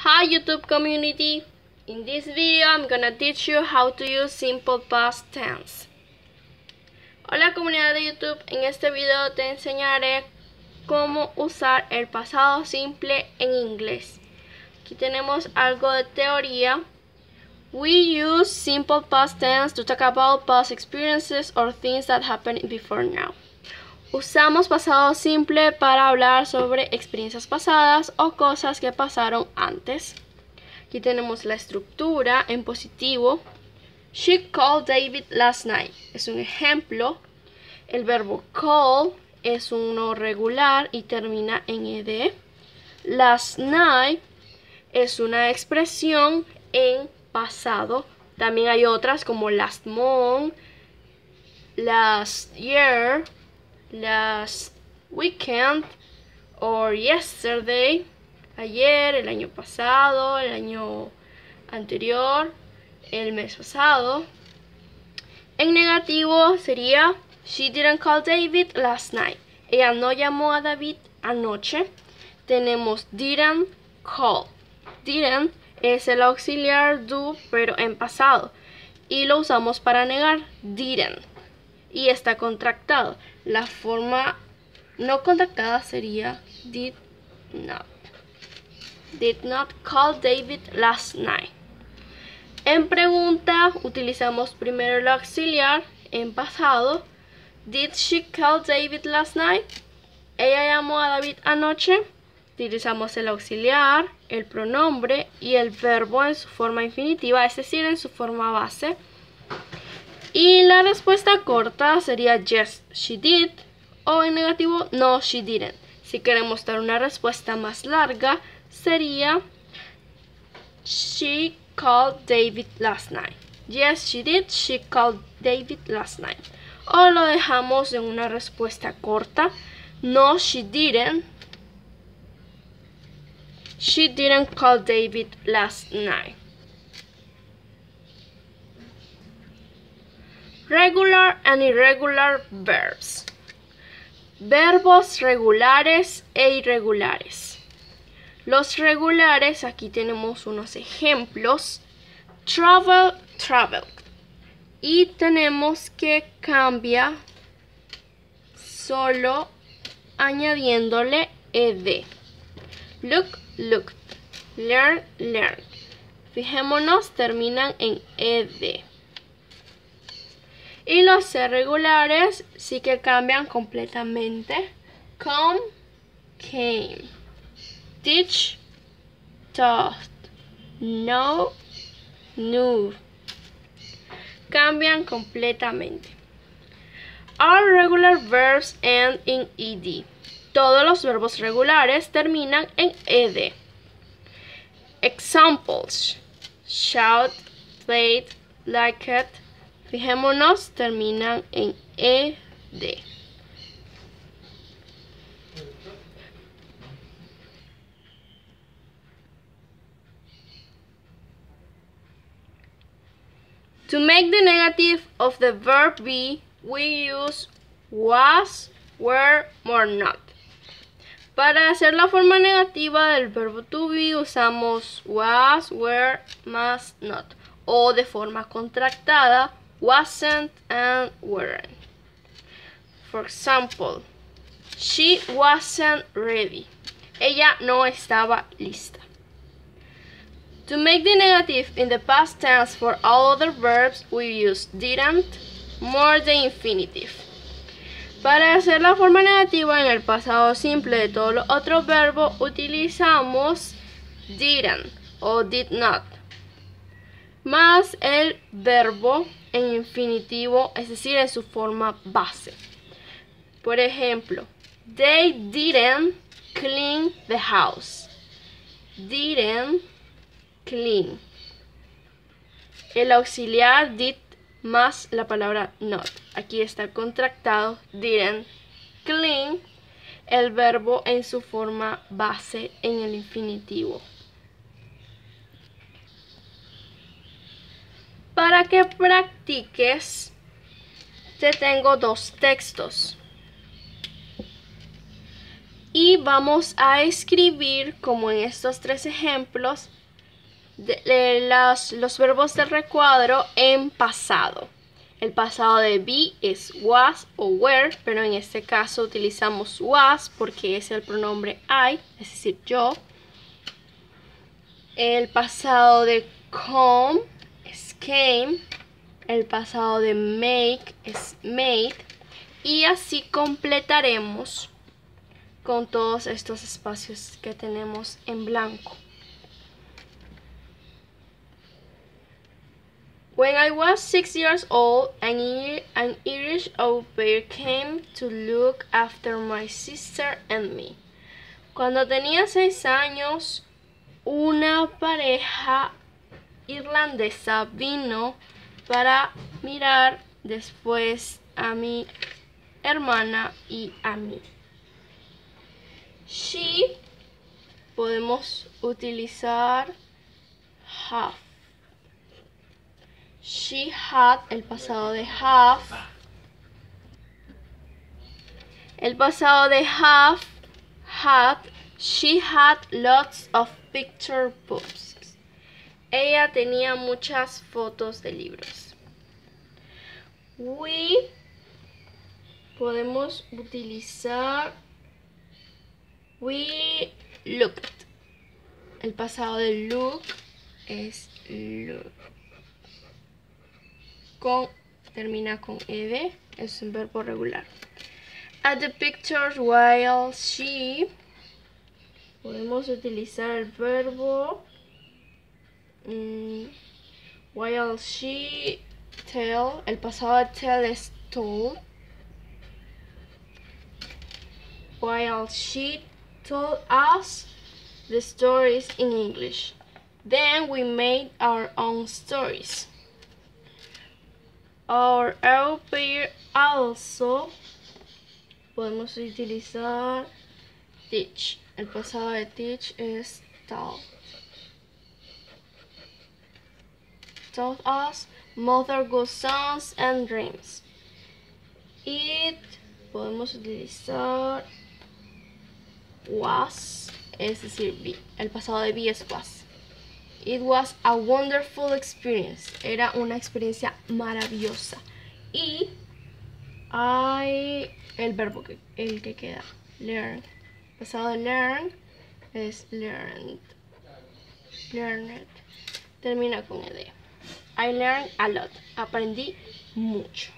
Hi YouTube community! In this video I'm gonna teach you how to use simple past tense. Hola comunidad de YouTube, en este video te enseñaré cómo usar el pasado simple en inglés. Aquí tenemos algo de teoría. We use simple past tense to talk about past experiences or things that happened before now. Usamos pasado simple para hablar sobre experiencias pasadas o cosas que pasaron antes. Aquí tenemos la estructura en positivo. She called David last night. Es un ejemplo. El verbo call es uno regular y termina en ed. Last night es una expresión en pasado. También hay otras como last month, last year, last weekend or yesterday, ayer, el año pasado, el año anterior, el mes pasado. En negativo sería she didn't call David last night. Ella no llamó a David anoche. Tenemos didn't call. Didn't es el auxiliar do pero en pasado y lo usamos para negar. Didn't. Y está contractado. La forma no contractada sería did not. Did not call David last night. En pregunta utilizamos primero el auxiliar en pasado. Did she call David last night? Ella llamó a David anoche. Utilizamos el auxiliar, el pronombre y el verbo en su forma infinitiva, es decir, en su forma base. Y la respuesta corta sería yes, she did, o en negativo, no, she didn't. Si queremos dar una respuesta más larga, sería she called David last night. Yes, she did, she called David last night. O lo dejamos en una respuesta corta, no, she didn't. She didn't call David last night. Regular and irregular verbs. Verbos regulares e irregulares. Los regulares, aquí tenemos unos ejemplos. Travel, travel. Y tenemos que cambiar solo añadiéndole ed. Look, looked. Learn, learned. Fijémonos, terminan en ed. Y los irregulares sí que cambian completamente. Come, came. Teach, taught. Know, knew. Cambian completamente. All regular verbs end in ed. Todos los verbos regulares terminan en ed. Examples. Shout, played, liked. Fijémonos, terminan en ed. To make the negative of the verb be, we use was, were, or not. Para hacer la forma negativa del verbo to be usamos was, were, más not. O de forma contractada, wasn't and weren't. For example, she wasn't ready. Ella no estaba lista. To make the negative in the past tense for all other verbs, we use didn't more the infinitive. Para hacer la forma negativa en el pasado simple de todos los otros verbos, utilizamos didn't o did not, más el verbo en infinitivo, es decir, en su forma base. Por ejemplo, they didn't clean the house. Didn't clean. El auxiliar did más la palabra not. Aquí está contractado. Didn't clean. El verbo en su forma base en el infinitivo. Para que practiques, te tengo dos textos. Y vamos a escribir, como en estos 3 ejemplos, los verbos del recuadro en pasado. El pasado de be es was o were, pero en este caso utilizamos was porque es el pronombre I, es decir, yo. El pasado de come es came. El pasado de make es made. Y así completaremos con todos estos espacios que tenemos en blanco. When I was 6 years old, an Irish au pair came to look after my sister and me. Cuando tenía 6 años, una pareja irlandesa vino para mirar después a mi hermana y a mí. She, podemos utilizar have. She had, el pasado de have. El pasado de have, had. She had lots of picture books. Ella tenía muchas fotos de libros. We, podemos utilizar we looked. El pasado de look es look. Termina con ed, es un verbo regular. At the pictures while she, podemos utilizar el verbo while she tell, el pasado de tell es told. While she told us the stories in English, then we made our own stories. Our au pair also, podemos utilizar teach. El pasado de teach es taught. Taught us mother good songs and dreams. It, podemos utilizar was, es decir, be. El pasado de be es was. It was a wonderful experience. Era una experiencia maravillosa. Y el verbo el que queda, learn. El pasado de learn es learned. Learned. Termina con ed. I learned a lot. Aprendí mucho.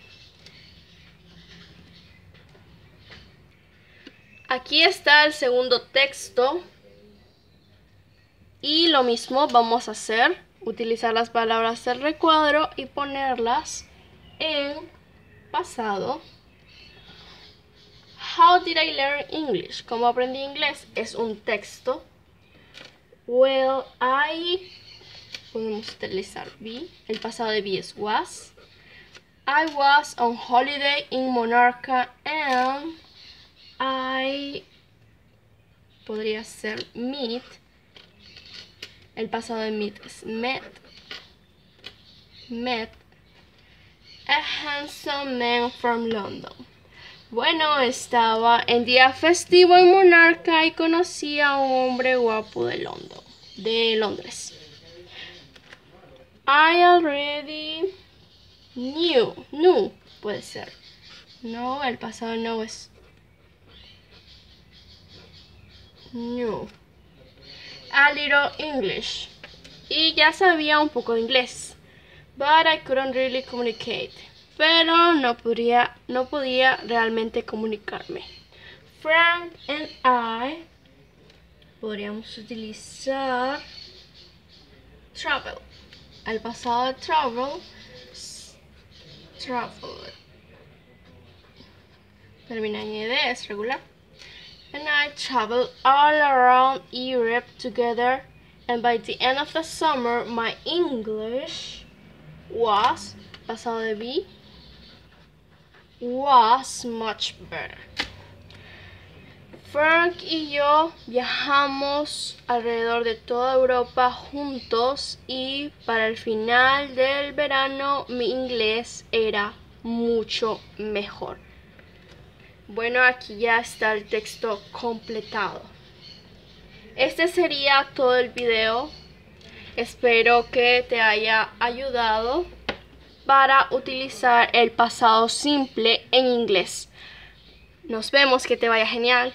Aquí está el segundo texto. Y lo mismo vamos a hacer, utilizar las palabras del recuadro y ponerlas en pasado. How did I learn English? ¿Cómo aprendí inglés? Es un texto. Well, podemos utilizar be. El pasado de be es was. I was on holiday in Monarca and I podría ser meet. El pasado de meet es met. Met a handsome man from London. Bueno, estaba en día festivo en Monarca y conocí a un hombre guapo de Londres. I already knew, puede ser. No, el pasado no es knew. A little English. Y ya sabía un poco de inglés. But I couldn't really communicate. Pero no podía realmente comunicarme. Frank and I podríamos utilizar travel. El pasado de travel, travel. Termina en ed, es regular. And I traveled all around Europe together, and by the end of the summer, my English was, pasado de be, was much better. Frank y yo viajamos alrededor de toda Europa juntos y para el final del verano mi inglés era mucho mejor. Bueno, aquí ya está el texto completado. Este sería todo el video. Espero que te haya ayudado para utilizar el pasado simple en inglés. Nos vemos, que te vaya genial.